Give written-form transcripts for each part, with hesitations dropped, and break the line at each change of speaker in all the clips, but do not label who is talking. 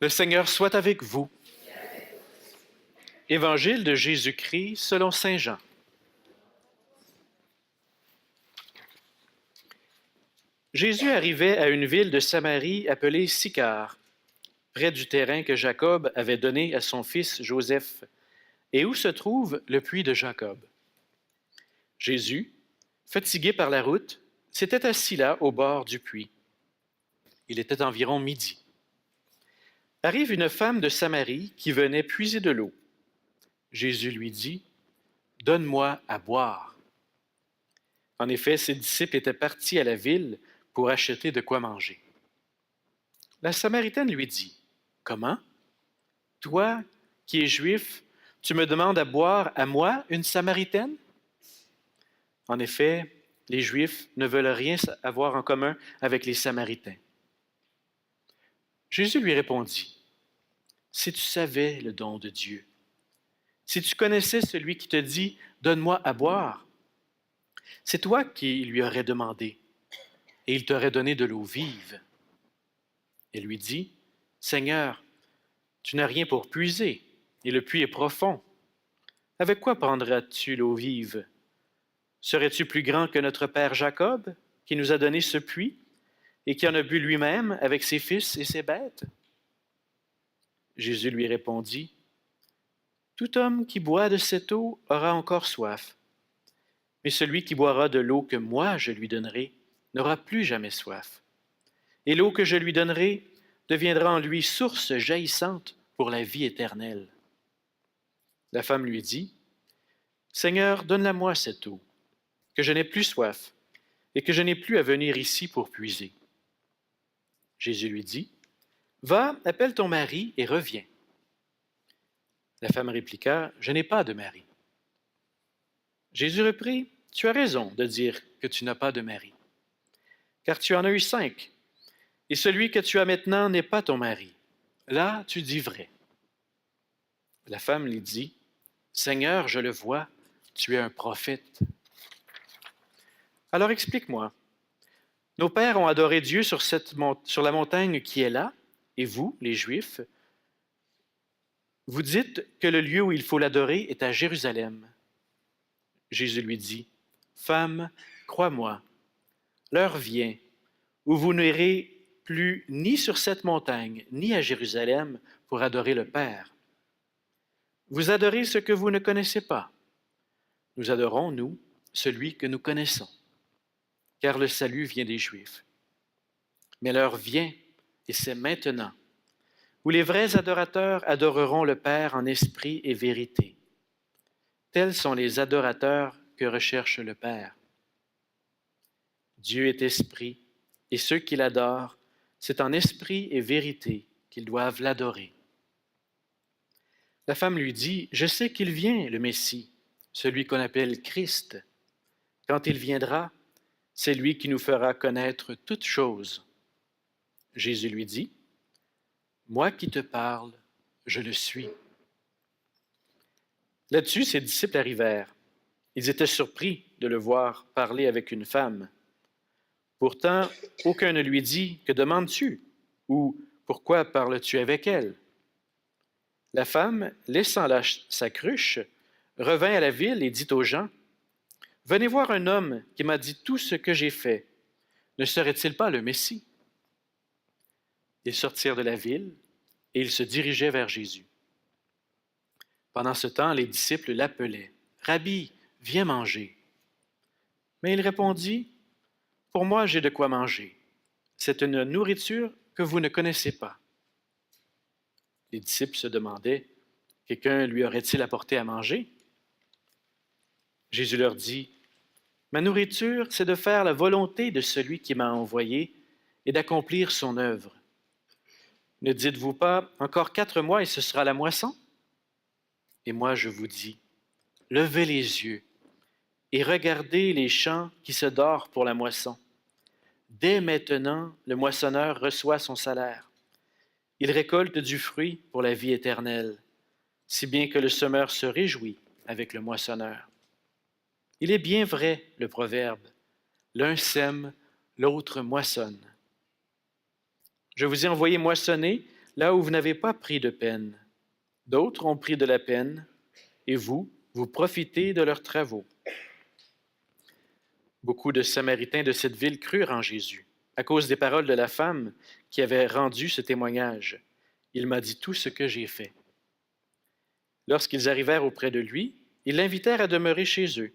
Le Seigneur soit avec vous. Évangile de Jésus-Christ selon saint Jean. Jésus arrivait à une ville de Samarie appelée Sychar, près du terrain que Jacob avait donné à son fils Joseph, et où se trouve le puits de Jacob. Jésus, fatigué par la route, s'était assis là au bord du puits. Il était environ midi. Arrive une femme de Samarie qui venait puiser de l'eau. Jésus lui dit, « Donne-moi à boire. » En effet, ses disciples étaient partis à la ville pour acheter de quoi manger. La Samaritaine lui dit, « Comment? Toi, qui es juif, tu me demandes à boire à moi, une Samaritaine? » En effet, les Juifs ne veulent rien avoir en commun avec les Samaritains. Jésus lui répondit, « Si tu savais le don de Dieu, si tu connaissais celui qui te dit, « Donne-moi à boire », c'est toi qui lui aurais demandé, et il t'aurait donné de l'eau vive. Elle lui dit, « Seigneur, tu n'as rien pour puiser, et le puits est profond. Avec quoi prendras-tu l'eau vive? Serais-tu plus grand que notre père Jacob, qui nous a donné ce puits, et qui en a bu lui-même avec ses fils et ses bêtes? » Jésus lui répondit, « Tout homme qui boit de cette eau aura encore soif. Mais celui qui boira de l'eau que moi je lui donnerai n'aura plus jamais soif. Et l'eau que je lui donnerai deviendra en lui source jaillissante pour la vie éternelle. » La femme lui dit, « Seigneur, donne-la-moi cette eau, que je n'ai plus soif et que je n'ai plus à venir ici pour puiser. » Jésus lui dit, « Va, appelle ton mari et reviens. » La femme répliqua, « Je n'ai pas de mari. » Jésus reprit, « Tu as raison de dire que tu n'as pas de mari, car tu en as eu 5, et celui que tu as maintenant n'est pas ton mari. Là, tu dis vrai. » La femme lui dit, « Seigneur, je le vois, tu es un prophète. Alors explique-moi, nos pères ont adoré Dieu sur la montagne qui est là, et vous, les Juifs, vous dites que le lieu où il faut l'adorer est à Jérusalem. » Jésus lui dit, « Femme, crois-moi, l'heure vient où vous n'irez plus ni sur cette montagne, ni à Jérusalem pour adorer le Père. Vous adorez ce que vous ne connaissez pas. Nous adorons, nous, celui que nous connaissons, car le salut vient des Juifs. Mais l'heure vient, et c'est maintenant, où les vrais adorateurs adoreront le Père en esprit et vérité. Tels sont les adorateurs que recherche le Père. Dieu est esprit, et ceux qui l'adorent, c'est en esprit et vérité qu'ils doivent l'adorer. » La femme lui dit, « Je sais qu'il vient, le Messie, celui qu'on appelle Christ. Quand il viendra, c'est lui qui nous fera connaître toutes choses. » Jésus lui dit, « Moi qui te parle, je le suis. » Là-dessus, ses disciples arrivèrent. Ils étaient surpris de le voir parler avec une femme. Pourtant, aucun ne lui dit, « Que demandes-tu? » ou « Pourquoi parles-tu avec elle? » La femme, laissant là sa cruche, revint à la ville et dit aux gens, « Venez voir un homme qui m'a dit tout ce que j'ai fait. Ne serait-il pas le Messie? » Ils sortirent de la ville et ils se dirigeaient vers Jésus. Pendant ce temps, les disciples l'appelaient, « Rabbi, viens manger. » Mais il répondit, « Pour moi, j'ai de quoi manger. C'est une nourriture que vous ne connaissez pas. » Les disciples se demandaient, « Quelqu'un lui aurait-il apporté à manger? » Jésus leur dit, « Ma nourriture, c'est de faire la volonté de celui qui m'a envoyé et d'accomplir son œuvre. Ne dites-vous pas, encore 4 mois et ce sera la moisson? Et moi je vous dis, levez les yeux et regardez les champs qui se dorent pour la moisson. Dès maintenant, le moissonneur reçoit son salaire. Il récolte du fruit pour la vie éternelle, si bien que le semeur se réjouit avec le moissonneur. Il est bien vrai, le proverbe, l'un sème, l'autre moissonne. Je vous ai envoyé moissonner là où vous n'avez pas pris de peine. D'autres ont pris de la peine, et vous profitez de leurs travaux. » Beaucoup de Samaritains de cette ville crurent en Jésus, à cause des paroles de la femme qui avait rendu ce témoignage. « Il m'a dit tout ce que j'ai fait. » Lorsqu'ils arrivèrent auprès de lui, ils l'invitèrent à demeurer chez eux.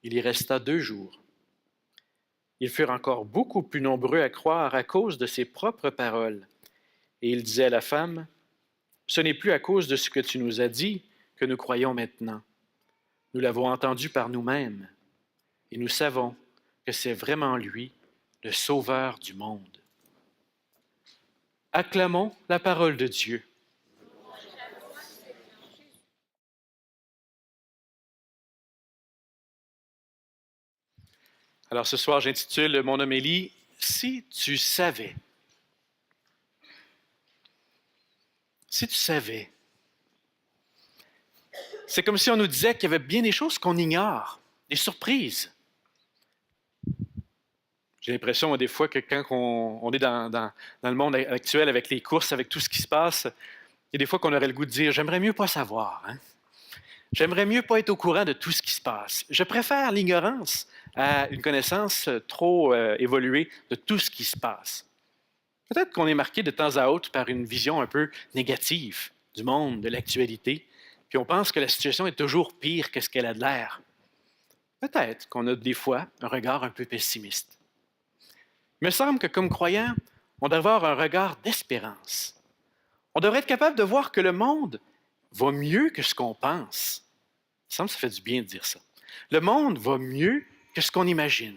Il y resta 2 jours. Ils furent encore beaucoup plus nombreux à croire à cause de ses propres paroles. Et il disait à la femme, « Ce n'est plus à cause de ce que tu nous as dit que nous croyons maintenant. Nous l'avons entendu par nous-mêmes. Et nous savons que c'est vraiment lui, le Sauveur du monde. » Acclamons la parole de Dieu. Alors ce soir, j'intitule mon homélie « Si tu savais ». Si tu savais. C'est comme si on nous disait qu'il y avait bien des choses qu'on ignore, des surprises. J'ai l'impression des fois que quand on est dans le monde actuel avec les courses, avec tout ce qui se passe, il y a des fois qu'on aurait le goût de dire « j'aimerais mieux pas savoir hein? ». J'aimerais mieux pas être au courant de tout ce qui se passe. Je préfère l'ignorance à une connaissance trop évoluée de tout ce qui se passe. Peut-être qu'on est marqué de temps à autre par une vision un peu négative du monde, de l'actualité, puis on pense que la situation est toujours pire que ce qu'elle a de l'air. Peut-être qu'on a des fois un regard un peu pessimiste. Il me semble que comme croyants, on doit avoir un regard d'espérance. On devrait être capable de voir que le monde va mieux que ce qu'on pense. Il me semble que ça fait du bien de dire ça. Le monde va mieux que ce qu'on imagine.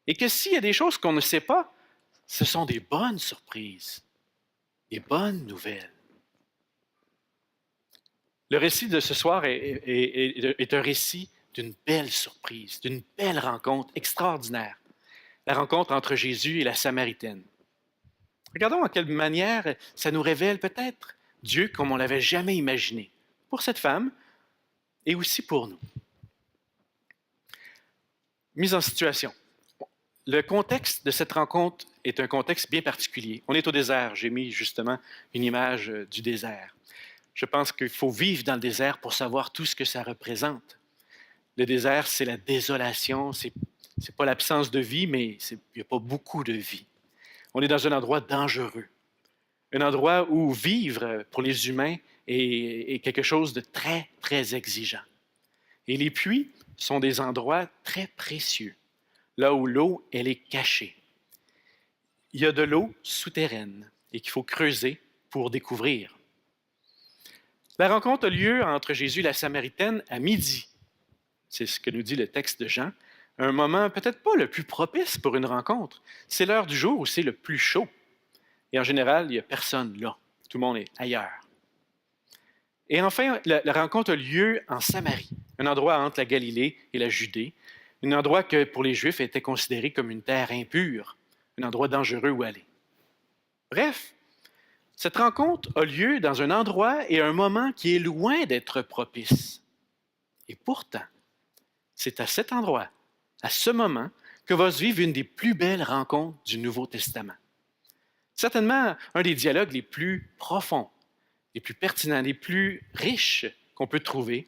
Et que s'il y a des choses qu'on ne sait pas, ce sont des bonnes surprises, des bonnes nouvelles. Le récit de ce soir est un récit d'une belle surprise, d'une belle rencontre extraordinaire. La rencontre entre Jésus et la Samaritaine. Regardons en quelle manière ça nous révèle peut-être Dieu comme on ne l'avait jamais imaginé, pour cette femme et aussi pour nous. Mise en situation. Le contexte de cette rencontre est un contexte bien particulier. On est au désert. J'ai mis justement une image du désert. Je pense qu'il faut vivre dans le désert pour savoir tout ce que ça représente. Le désert, c'est la désolation, c'est pas l'absence de vie, mais il n'y a pas beaucoup de vie. On est dans un endroit dangereux, un endroit où vivre pour les humains est quelque chose de très, très exigeant. Et les puits sont des endroits très précieux, là où l'eau, elle est cachée. Il y a de l'eau souterraine et qu'il faut creuser pour découvrir. La rencontre a lieu entre Jésus et la Samaritaine à midi. C'est ce que nous dit le texte de Jean. Un moment peut-être pas le plus propice pour une rencontre. C'est l'heure du jour où c'est le plus chaud. Et en général, il n'y a personne là. Tout le monde est ailleurs. Et enfin, la rencontre a lieu en Samarie, un endroit entre la Galilée et la Judée, un endroit que pour les Juifs était considéré comme une terre impure, un endroit dangereux où aller. Bref, cette rencontre a lieu dans un endroit et un moment qui est loin d'être propice. Et pourtant, c'est à cet endroit, à ce moment, que va se vivre une des plus belles rencontres du Nouveau Testament. Certainement un des dialogues les plus profonds, les plus pertinents, les plus riches qu'on peut trouver.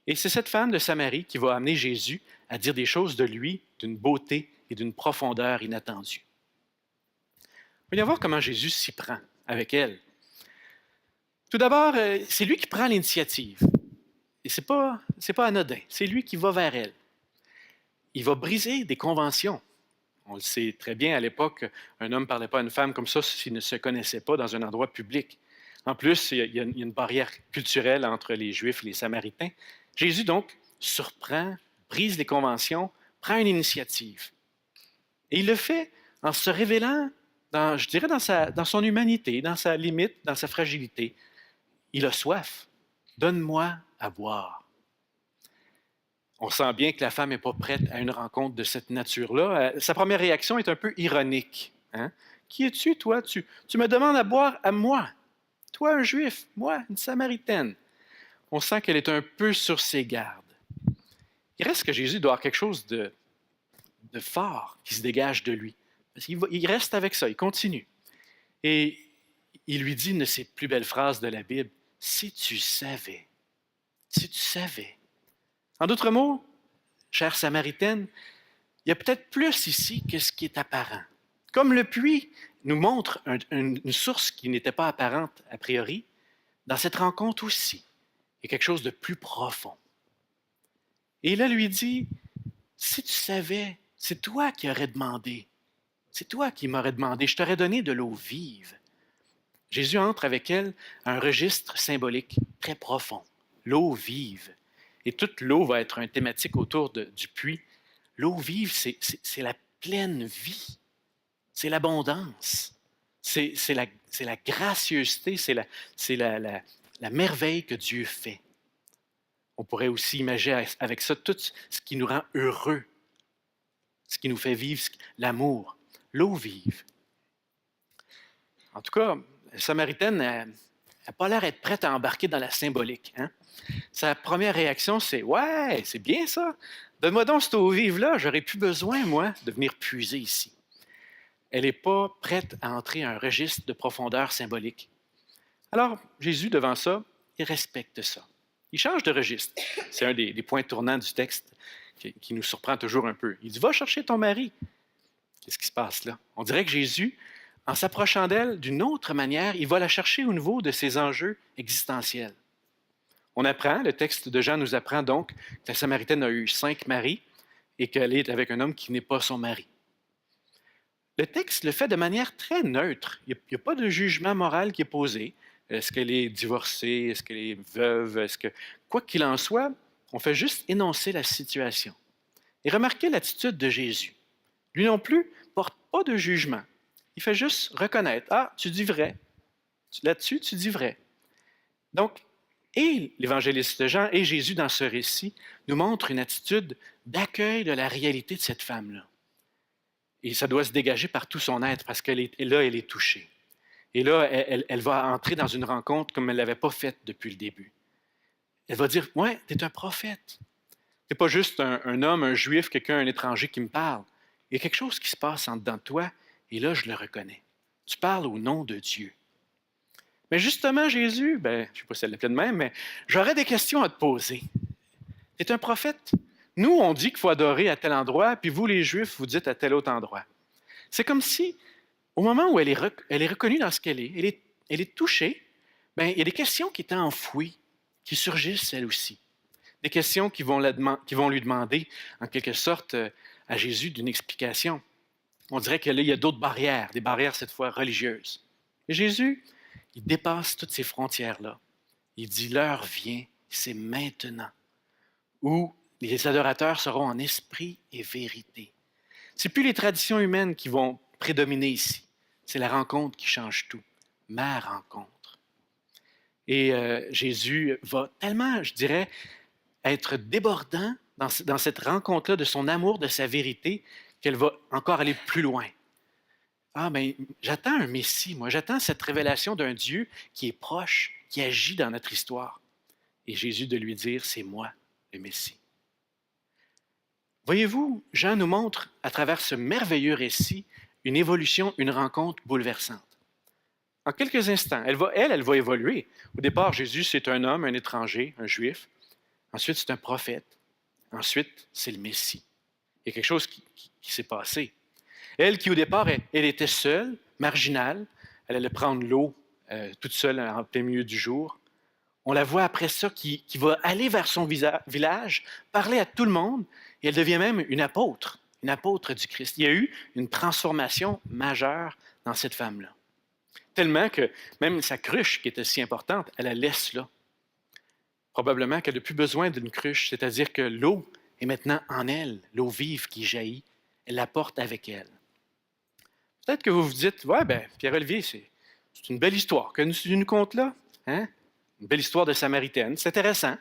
Et c'est cette femme de Samarie qui va amener Jésus à dire des choses de lui d'une beauté et d'une profondeur inattendue. Voyons voir comment Jésus s'y prend avec elle. Tout d'abord, c'est lui qui prend l'initiative. Et c'est pas anodin, c'est lui qui va vers elle. Il va briser des conventions. On le sait très bien, à l'époque, un homme ne parlait pas à une femme comme ça s'il ne se connaissait pas dans un endroit public. En plus, il y a une barrière culturelle entre les Juifs et les Samaritains. Jésus, donc, surprend, brise les conventions, prend une initiative. Et il le fait en se révélant, je dirais, dans son humanité, dans sa limite, dans sa fragilité. Il a soif. Donne-moi à boire. On sent bien que la femme n'est pas prête à une rencontre de cette nature-là. Sa première réaction est un peu ironique. Hein? Qui es-tu, toi? Tu me demandes à boire à moi. Toi, un Juif, moi, une Samaritaine. On sent qu'elle est un peu sur ses gardes. Il reste que Jésus doit avoir quelque chose de fort qui se dégage de lui. Parce qu'il reste avec ça, il continue. Et il lui dit une de ses plus belles phrases de la Bible, « Si tu savais, si tu savais. » En d'autres mots, chère Samaritaine, il y a peut-être plus ici que ce qui est apparent. Comme le puits nous montre une source qui n'était pas apparente a priori, dans cette rencontre aussi, il y a quelque chose de plus profond. Et là, lui dit, si tu savais, c'est toi qui aurais demandé. C'est toi qui m'aurais demandé. Je t'aurais donné de l'eau vive. Jésus entre avec elle à un registre symbolique très profond. L'eau vive. Et toute l'eau va être une thématique autour du puits. L'eau vive, c'est la pleine vie. C'est l'abondance. C'est la gracieuseté. C'est la merveille que Dieu fait. On pourrait aussi imaginer avec ça tout ce qui nous rend heureux, ce qui nous fait vivre l'amour, l'eau vive. En tout cas, la Samaritaine n'a pas l'air d'être prête à embarquer dans la symbolique. Hein? Sa première réaction, c'est « Ouais, c'est bien ça. Donne-moi donc cette eau vive-là. J'aurais plus besoin, moi, de venir puiser ici. » Elle n'est pas prête à entrer à un registre de profondeur symbolique. Alors, Jésus, devant ça, il respecte ça. Il change de registre. C'est un des points tournants du texte qui nous surprend toujours un peu. Il dit, va chercher ton mari. Qu'est-ce qui se passe là? On dirait que Jésus, en s'approchant d'elle d'une autre manière, il va la chercher au niveau de ses enjeux existentiels. On apprend, le texte de Jean nous apprend donc que la Samaritaine a eu 5 maris et qu'elle est avec un homme qui n'est pas son mari. Le texte le fait de manière très neutre. Il n'y a pas de jugement moral qui est posé. Est-ce qu'elle est divorcée? Est-ce qu'elle est veuve? Quoi qu'il en soit, on fait juste énoncer la situation. Et remarquez l'attitude de Jésus. Lui non plus ne porte pas de jugement. Il fait juste reconnaître. Ah, tu dis vrai. Là-dessus, tu dis vrai. Donc, et l'évangéliste Jean et Jésus dans ce récit nous montrent une attitude d'accueil de la réalité de cette femme-là. Et ça doit se dégager par tout son être parce qu'elle est touchée. Et là, elle va entrer dans une rencontre comme elle ne l'avait pas faite depuis le début. Elle va dire, ouais, tu es un prophète. Tu n'es pas juste un homme, un juif, quelqu'un, un étranger qui me parle. Il y a quelque chose qui se passe en dedans de toi et là, je le reconnais. Tu parles au nom de Dieu. Mais justement, Jésus, je ne sais pas si elle l'appelait de même, mais j'aurais des questions à te poser. Tu es un prophète? Nous, on dit qu'il faut adorer à tel endroit, puis vous, les Juifs, vous dites à tel autre endroit. C'est comme si, au moment où elle est reconnue dans ce qu'elle est, elle est touchée, il y a des questions qui étaient enfouies, qui surgissent elles aussi. Des questions qui vont lui demander, en quelque sorte, à Jésus d'une explication. On dirait que là, il y a d'autres barrières, des barrières cette fois religieuses. Et Jésus, il dépasse toutes ces frontières-là. Il dit, l'heure vient, c'est maintenant, où les adorateurs seront en esprit et vérité. Ce n'est plus les traditions humaines qui vont prédominer ici. C'est la rencontre qui change tout. Ma rencontre. Et Jésus va tellement, je dirais, être débordant dans cette rencontre-là de son amour, de sa vérité, qu'elle va encore aller plus loin. Ah, mais j'attends un Messie, moi. J'attends cette révélation d'un Dieu qui est proche, qui agit dans notre histoire. Et Jésus de lui dire, c'est moi, le Messie. Voyez-vous, Jean nous montre, à travers ce merveilleux récit, une évolution, une rencontre bouleversante. En quelques instants, elle va évoluer. Au départ, Jésus, c'est un homme, un étranger, un juif. Ensuite, c'est un prophète. Ensuite, c'est le Messie. Il y a quelque chose qui s'est passé. Elle qui, au départ, elle était seule, marginale. Elle allait prendre l'eau toute seule en plein milieu du jour. On la voit après ça qui va aller vers son village, parler à tout le monde, et elle devient même une apôtre du Christ. Il y a eu une transformation majeure dans cette femme-là. Tellement que même sa cruche, qui était si importante, elle la laisse là. Probablement qu'elle n'a plus besoin d'une cruche, c'est-à-dire que l'eau est maintenant en elle, l'eau vive qui jaillit, elle la porte avec elle. Peut-être que vous vous dites, ouais, Pierre-Olivier, c'est une belle histoire que tu nous contes là. Hein? Une belle histoire de Samaritaine, c'est intéressant.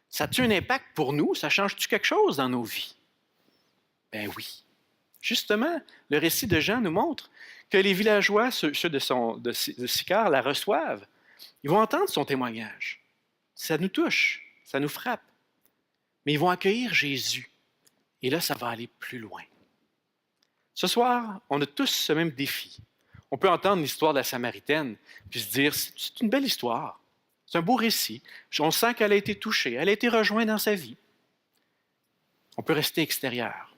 Ça a-tu un impact pour nous? Ça change-tu quelque chose dans nos vies? Ben oui. Justement, le récit de Jean nous montre que les villageois, ceux de Sychar, la reçoivent. Ils vont entendre son témoignage. Ça nous touche, ça nous frappe. Mais ils vont accueillir Jésus. Et là, ça va aller plus loin. Ce soir, on a tous ce même défi. On peut entendre l'histoire de la Samaritaine, puis se dire, c'est une belle histoire, c'est un beau récit. On sent qu'elle a été touchée, elle a été rejointe dans sa vie. On peut rester extérieur.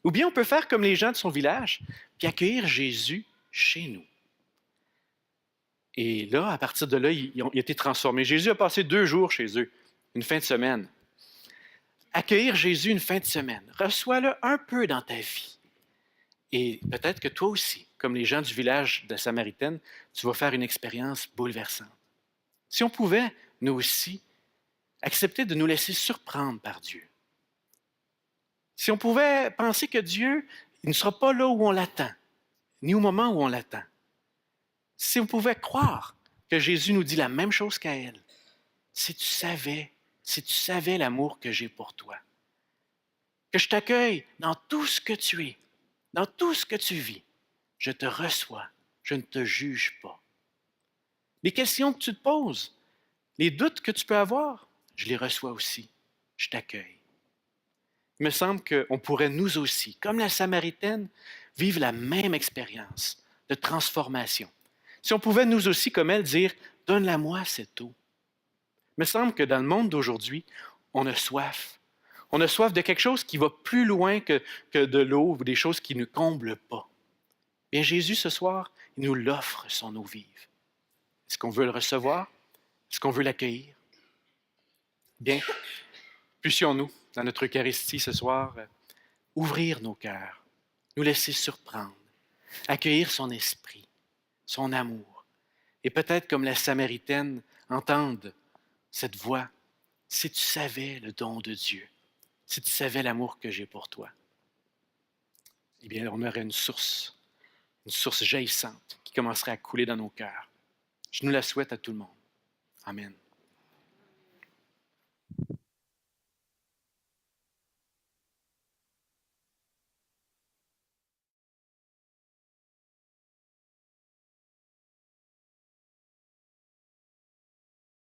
Ou bien on peut faire comme les gens de son village, puis accueillir Jésus chez nous. Et là, à partir de là, ils ont été transformés. Jésus a passé 2 jours chez eux, une fin de semaine. Accueillir Jésus une fin de semaine, reçois-le un peu dans ta vie. Et peut-être que toi aussi, comme les gens du village de la Samaritaine, tu vas faire une expérience bouleversante. Si on pouvait, nous aussi, accepter de nous laisser surprendre par Dieu. Si on pouvait penser que Dieu il ne sera pas là où on l'attend, ni au moment où on l'attend. Si on pouvait croire que Jésus nous dit la même chose qu'à elle, si tu savais l'amour que j'ai pour toi, que je t'accueille dans tout ce que tu es, dans tout ce que tu vis, je te reçois, je ne te juge pas. Les questions que tu te poses, les doutes que tu peux avoir, je les reçois aussi, je t'accueille. Il me semble qu'on pourrait nous aussi, comme la Samaritaine, vivre la même expérience de transformation. Si on pouvait nous aussi, comme elle, dire « Donne-la-moi cette eau ». Il me semble que dans le monde d'aujourd'hui, on a soif. On a soif de quelque chose qui va plus loin que de l'eau ou des choses qui ne nous comblent pas. Bien, Jésus, ce soir, il nous l'offre, son eau vive. Est-ce qu'on veut le recevoir? Est-ce qu'on veut l'accueillir? Bien, puissions-nous, dans notre Eucharistie ce soir, ouvrir nos cœurs, nous laisser surprendre, accueillir son esprit, son amour, et peut-être comme la Samaritaine, entendre cette voix, si tu savais le don de Dieu, si tu savais l'amour que j'ai pour toi, eh bien, on aurait une source jaillissante qui commencerait à couler dans nos cœurs. Je nous la souhaite à tout le monde. Amen.